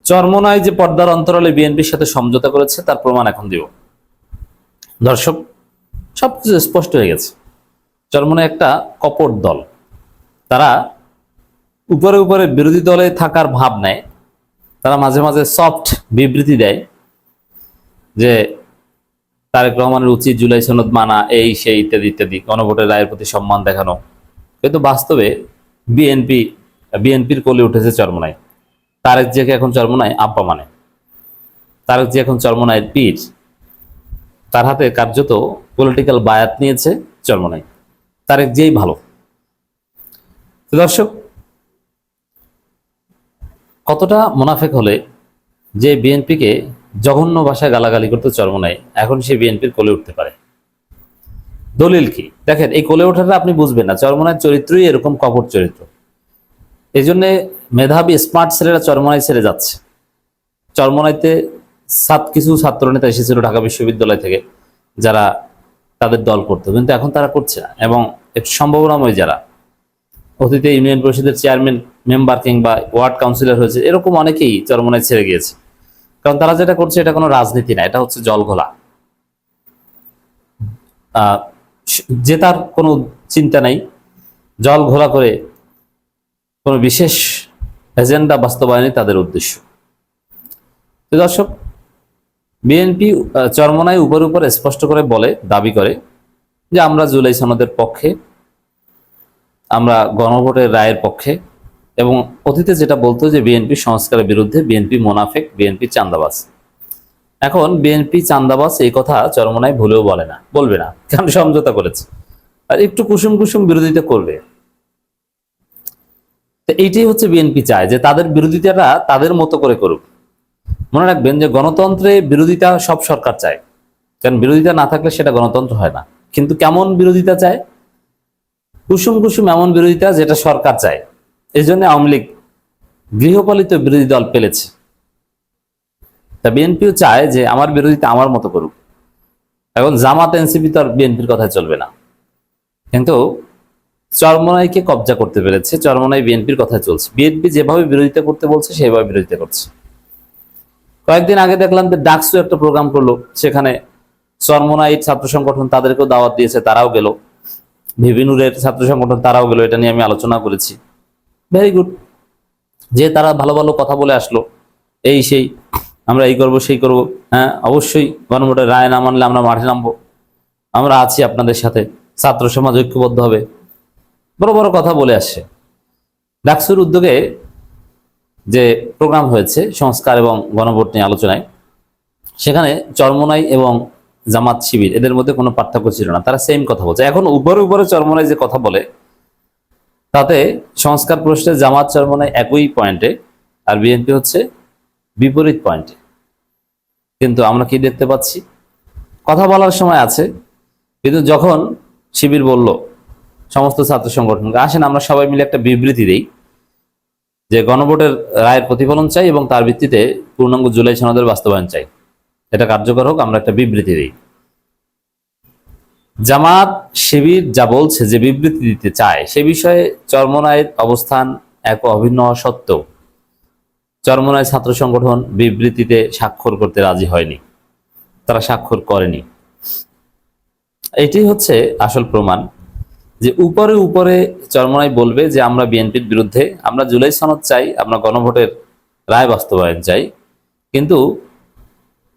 চরমোনাই যে পর্দার অন্তরালে বিএনপির সাথে সমঝোতা করেছে তার প্রমাণ এখন দিব। দর্শক, সবকিছু স্পষ্ট হয়ে গেছে। চরমোনাই একটা কপট দল। তারা উপরে উপরে বিরোধী দলে থাকার ভাব নেয়। তারা মাঝে মাঝে সফট বিবৃতি দেয় যে তারেক রহমানের উচিত জুলাই সনদ মানা, এই সেই ইত্যাদি ইত্যাদি, গণভোটের রায়ের প্রতি সম্মান দেখানো। কিন্তু বাস্তবে বিএনপির কোলে উঠেছে চরমোনাই। তারেক জিয়াকে এখন চরমোনাই আব্বা মানে। তারেক জিয়া এখন চরমোনাইয়ের পীর। তার হাতে কার্যত পলিটিক্যাল বায়াত নিয়েছে চরমোনাই। তারেক জিয়াই ভালো। দর্শক, কতটা মুনাফেক হলে যে বিএনপিকে জঘন্য ভাষায় গালাগালি করতে চরমোনাই, এখন সে বিএনপির কোলে উঠতে পারে। দলিল কি দেখেন, এই কোলে ওঠাটা আপনি বুঝবেন না। চরমোনাইয়ের চরিত্রই এরকম কপট চরিত্র। এই জন্য মেধাবী স্মার্ট ছেলেরা চরমোনাই ছেড়ে যাচ্ছে। চরমোনাইতে কিছু ছাত্র নেতা এসেছিল ঢাকা বিশ্ববিদ্যালয় থেকে, যারা তাদের দল করতো, কিন্তু এখন তারা করছে না। এবং একটু সম্ভাবনাময় যারা অতীতে ইউনিয়ন পরিষদের চেয়ারম্যান, মেম্বার কিংবা ওয়ার্ড কাউন্সিলর হয়েছে, এরকম অনেকেই চরমোনাই ছেড়ে গিয়েছে। কারণ তারা যেটা করছে এটা কোনো রাজনীতি না, এটা হচ্ছে জল ঘোলা। জেতার কোনো চিন্তা নাই, জল ঘোলা করে কোনো বিশেষ এজেন্ডা বাস্তবায়নই তাদের উদ্দেশ্য। তো দর্শক, বিএনপি চরমোনাই উপর উপর স্পষ্ট করে বলে, দাবি করে যে আমরা জুলাই সনদের পক্ষে, আমরা গণভোটের রায়ের পক্ষে। এবং অতীতে যেটা বলতো যে বিএনপি সংস্কারের বিরুদ্ধে, বিএনপি মোনাফেক, বিএনপি চান্দাবাজ। এখন বিএনপি চান্দাবাজ এই কথা চরমোনাই ভুলেও বলবে না, কারণ সমঝোতা করেছে। আর একটু কুসুম কুসুম বিরোধিতা করবে। তো এইটাই হচ্ছে বিএনপি চায়, যে তাদের বিরোধিতাটা তাদের মতো করে করুক। মনে রাখবেন যে গণতন্ত্রে বিরোধিতা সব সরকার চায়, কারণ বিরোধিতা না থাকলে সেটা গণতন্ত্র হয় না। কিন্তু কেমন বিরোধিতা চায়? কুসুম কুসুম এমন বিরোধিতা যেটা সরকার চায়। এই জন্য আওয়ামী লীগ গৃহপালিত বিরোধী দল পেলেছে। তা বিএনপিও চায় যে আমার বিরোধিতা আমার মতো করুক। এখন জামাত এনসিপি তো আর বিএনপির কথায় চলবে না। কিন্তু চরমোনাইকে কবজা করতে পেরেছে, চরমোনাই বিএনপির কথায় চলছে। বিএনপি যেভাবে বিরোধিতা করতে বলছে সেভাবে বিরোধিতা করছে। কয়েকদিন আগে দেখলাম যে ডাকসু একটা প্রোগ্রাম করলো, সেখানে চরমোনাই ছাত্র সংগঠন তাদেরকেও দাওয়াত দিয়েছে, তারাও গেল। ভিভিনুরের ছাত্র সংগঠন তারাও গেল। এটা নিয়ে আমি আলোচনা করেছি। ভেরি গুড, যে তারা ভালো ভালো কথা বলে আসলো, এই সেই, আমরা এই করব সেই করব। হ্যাঁ, অবশ্যই গণভোটের রায় না মানলে আমরা মাঠে নামবো, আমরা আছি আপনাদের সাথে, ছাত্র সমাজ ঐক্যবদ্ধ হবে, বড় বড় কথা বলে আসছে। ডাকসুর উদ্যোগে যে প্রোগ্রাম হয়েছে সংস্কার এবং গণভোট নিয়ে আলোচনায়, সেখানে চরমোনাই এবং জামাত শিবির এদের মধ্যে কোনো পার্থক্য ছিল না, তারা সেম কথা বলছে। এখন উপরে উপরে চরমোনাই যে কথা বলে, তাতে সংস্কার প্রশ্নে জামাত চরমোনাই একই পয়েন্টে, আর বিএনপি হচ্ছে বিপরীত পয়েন্টে। কিন্তু আমরা কি দেখতে পাচ্ছি? কথা বলার সময় আছে, কিন্তু যখন শিবির বলল সমস্ত ছাত্র সংগঠনকে, আসেন আমরা সবাই মিলে একটা বিবৃতি দেই যে গণভোটের রায়ের প্রতিফলন চাই এবং তার ভিত্তিতে পূর্ণাঙ্গ জুলাই সনদের বাস্তবায়ন চাই, এটা কার্যকর হোক, আমরা একটা বিবৃতি দিই। জামাত শিবির যা বলছে যে বিবৃতি দিতে চায়, সে বিষয়ে চরমোনাইয়ের অবস্থান এক অভিন্ন সত্ত্বেও চরমোনাই ছাত্র সংগঠন বিবৃতিতে স্বাক্ষর করতে রাজি হয়নি, তারা স্বাক্ষর করেনি। এটি হচ্ছে আসল প্রমাণ যে উপরে উপরে চরমোনাই বলবে যে আমরা বিএনপির বিরুদ্ধে, আমরা জুলাই সনদ চাই, আমরা গণভোটের রায় বাস্তবায়ন চাই, কিন্তু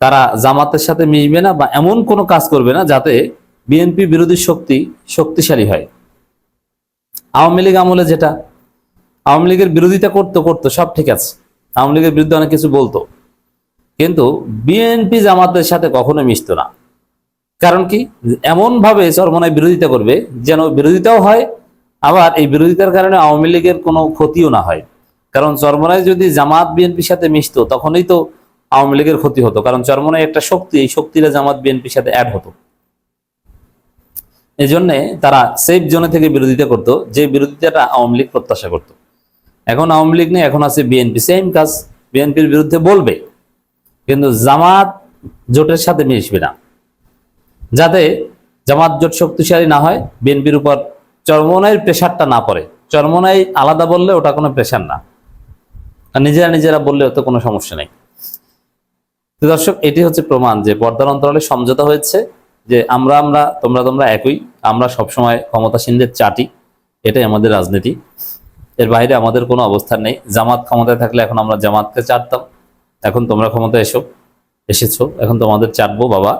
তারা জামাতের সাথে মিশবে না বা এমন কোনো কাজ করবে না যাতে বিএনপি বিরোধী শক্তি শক্তিশালী হয়। আওয়ামী লীগ আমলে যেটা, আওয়ামী লীগের বিরোধিতা করতো সব ঠিক আছে, আওয়ামী লীগের বিরুদ্ধে অনেক কিছু বলতো, কিন্তু বিএনপি জামাতের সাথে কখনো মিশতো না। কারণ কি? এমন ভাবে চরমোনাই বিরোধিতা করবে যেন বিরোধিতাও হয়, আবার এই বিরোধিতার কারণে আওয়ামী লীগের কোনো ক্ষতিও না হয়। কারণ চরমোনাই যদি জামাত বিএনপির সাথে মিশতো তখনই তো আওয়ামী লীগের ক্ষতি হতো, কারণ চরমোনাই একটা শক্তি, এই শক্তিটা জামাত বিএনপির সাথে অ্যাড হতো। এই জন্যে তারা সেফ জোনে থেকে বিরোধিতা করতো, যে বিরোধিতাটা আওয়ামী লীগ প্রত্যাশা করত। এখন আওয়ামী লীগ নেই, এখন আছে বিএনপি, সেম কাজ, বিএনপির বিরুদ্ধে বলবে, কিন্তু জামাত জোটের সাথে মিশবে না, যাতে জামাত জোট শক্তিশালী না হয়, বিএনপির উপর চরমোনাইয়ের প্রেশারটা না পড়ে। চরমোনাই আলাদা বললে ওটা কোনো প্রেশার না, আর নিজেরা নিজেরা বললেও তো কোনো সমস্যা নেই। তো দর্শক, এটি হচ্ছে প্রমাণ যে পর্দার অন্তরালে সমঝোতা হয়েছে, যে আমরা তোমরা একই, আমরা সবসময় ক্ষমতাসীনদের চাটি, এটাই আমাদের রাজনীতি। এর বাইরে আমাদের কোনো অবস্থান নেই। জামাত ক্ষমতায় থাকলে এখন আমরা জামাতকে চাটতাম, এখন তোমরা ক্ষমতায় এসেছো, এখন তোমাদের চাটবো বাবা।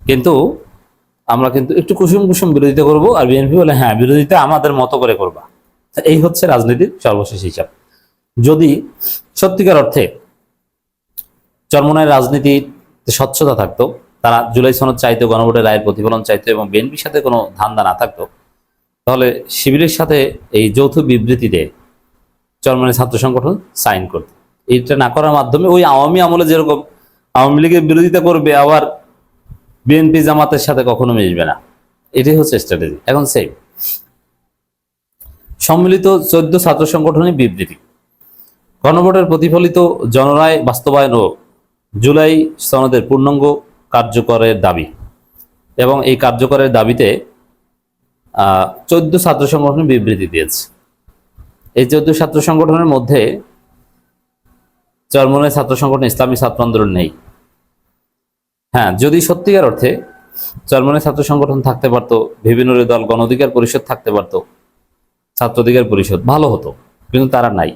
কিন্তু আমরা কিন্তু একটু কুসুম কুসুম বিরোধিতা করবো, আর বিএনপি বলে হ্যাঁ বিরোধিতা আমাদের মতো করে করবা। এই হচ্ছে রাজনীতির সর্বশেষ হিসাব। যদি সত্যিকার অর্থে চরমোনাইয়ের রাজনীতির স্বচ্ছতা থাকতো, তারা জুলাই সনদ চাইতো, গণভোটের রায়ের প্রতিফলন চাইতো, এবং বিএনপির সাথে কোনো ধান্দা না থাকতো, তাহলে শিবিরের সাথে এই যৌথ বিবৃতিতে চরমোনাই ছাত্র সংগঠন সাইন করত। এইটা না করার মাধ্যমে ওই আওয়ামী আমলে যেরকম আওয়ামী লীগের বিরোধিতা করবে, আবার বিএনপি জামাতের সাথে কখনো মিশবে না, এটাই হচ্ছে স্ট্র্যাটেজি। এখন সেই সম্মিলিত 14 ছাত্র সংগঠনের বিবৃতি, গণভোটের প্রতিফলিত জনরায় বাস্তবায়ন ও জুলাই সনদের পূর্ণাঙ্গ কার্যকরের দাবি, এবং এই কার্যকরের দাবিতে 14 ছাত্র সংগঠন বিবৃতি দিয়েছে। এই 14 ছাত্র সংগঠনের মধ্যে চরমোনাই ছাত্র সংগঠন, ইসলামী ছাত্র আন্দোলন নেই। হ্যাঁ, যদি সত্যিকার অর্থে চরমোনাই ছাত্র সংগঠন থাকতে পারতো, বিভিন্ন দল, গণ অধিকার পরিষদ থাকতে পারতো, ছাত্র অধিকার পরিষদ, ভালো হতো, কিন্তু তারা নাই।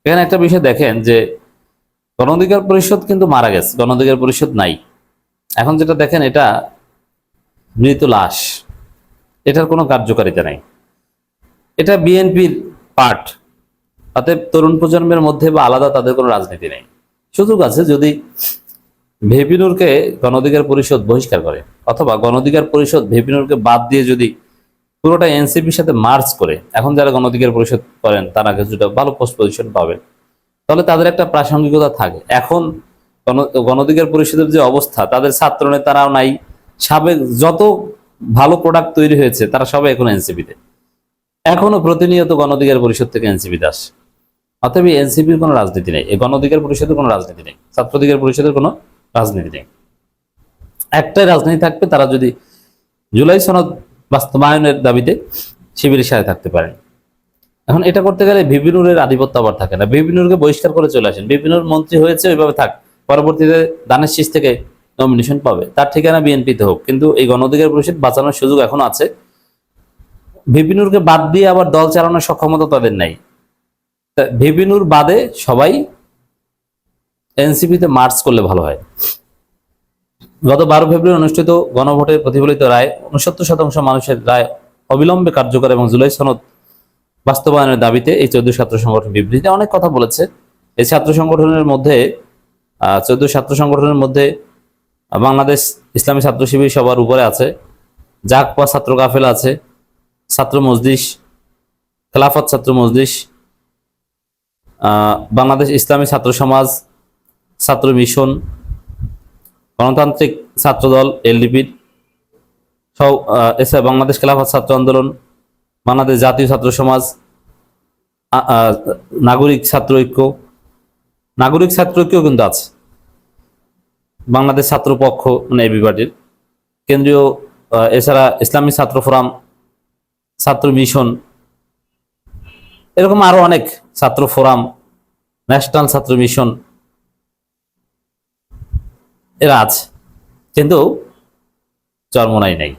এখানে একটা বিষয় দেখেন যে গণ অধিকার পরিষদ কিন্তু মারা গেছে, গণ অধিকার পরিষদ নাই। এখন যেটা দেখেন, এটা মৃত লাশ, এটার কোনো কার্যকারিতা নাই। এটা বিএনপির পার্ট, অতএব তরুণ প্রজন্মের মধ্যে বা আলাদা তাদের কোনো রাজনীতি নেই। সুযোগ আছে যদি ভেপিনুরকে গণ অধিকার পরিষদ বহিষ্কার করে, অথবা গণ অধিকার পরিষদ ভেপিনুরকে বাদ দিয়ে যদি পুরোটা এনসিপির সাথে মার্চ করে, এখন যারা গণ অধিকার পরিষদ করেন তারা কিছুটা ভালো পোস্ট পজিশন পাবেন, তাহলে তাদের একটা প্রাসঙ্গিকতা থাকে। এখন গণ অধিকার পরিষদের যে অবস্থা, তাদের ছাত্র নেতারাও নাই, সাবেক যত ভালো প্রোডাক্ট তৈরি হয়েছে তারা সবাই এখন এনসিপিতে, এখনো প্রতিনিয়ত গণ অধিকার পরিষদ থেকে এনসিপি দাস। অতএব এনসিপির কোনো রাজনীতি নেই, এই গণ অধিকার পরিষদের কোনো রাজনীতি নেই, ছাত্র অধিকার পরিষদের কোনো রাজনীতি নেই। একটাই রাজনীতি থাকবে, তারা যদি জুলাই সনদ বাস্তবায়নের দাবিতে শিবিরের সাথে থাকতে পারেন। এখন এটা করতে গেলে ভিপিনুরের আধিপত্য আবার থাকে না, ভিপিনুরকে বহিষ্কার করে চলে আসেন। ভিপিনুর মন্ত্রী হয়েছে, ওইভাবে থাক, পরবর্তীতে দানের শীষ থেকে নমিনেশন পাবে, তার ঠিকানা বিএনপিতে হোক, কিন্তু এই গণ অধিকার পরিষদ বাঁচানোর সুযোগ এখন আছে। ভিপিনুরকে বাদ দিয়ে আবার দল চালানোর সক্ষমতা তাদের নাই। ভিপিনুর বাদে সবাই এনসিপিতে মার্চ করলে ভালো হয়। গত 12 ফেব্রুয়ারি অনুষ্ঠিত গণভোটের প্রতিফলিত রায় 69% মানুষের রায় অবিলম্বে কার্যকর এবং জুলাই সনদ বাস্তবায়নের দাবিতে এই 14 ছাত্র সংগঠন বিবৃতিতে অনেক কথা বলেছে। এই ছাত্র সংগঠনের মধ্যে 14 ছাত্র সংগঠনের মধ্যে বাংলাদেশ ইসলামী ছাত্র শিবির সবার উপরে আছে, জাকপা ছাত্র কাফেলা আছে, ছাত্র মজলিস, খেলাফত ছাত্র মজলিস, বাংলাদেশ ইসলামী ছাত্র সমাজ, ছাত্র মিশন, গণতান্ত্রিক ছাত্র দল এলডিপির সব, এছাড়া বাংলাদেশ খেলাফত ছাত্র আন্দোলন, বাংলাদেশ জাতীয় ছাত্র সমাজ, নাগরিক ছাত্র ঐক্য, নাগরিক ছাত্র ঐক্য কিন্তু আছে, বাংলাদেশ ছাত্র পক্ষ মানে এবি পার্টির কেন্দ্রীয়, এছাড়া ইসলামী ছাত্র ফোরাম, ছাত্র মিশন, এরকম আরো অনেক ছাত্র ফোরাম, ন্যাশনাল ছাত্র মিশন, এরা আছে, কিন্তু চরমোনাই নাই।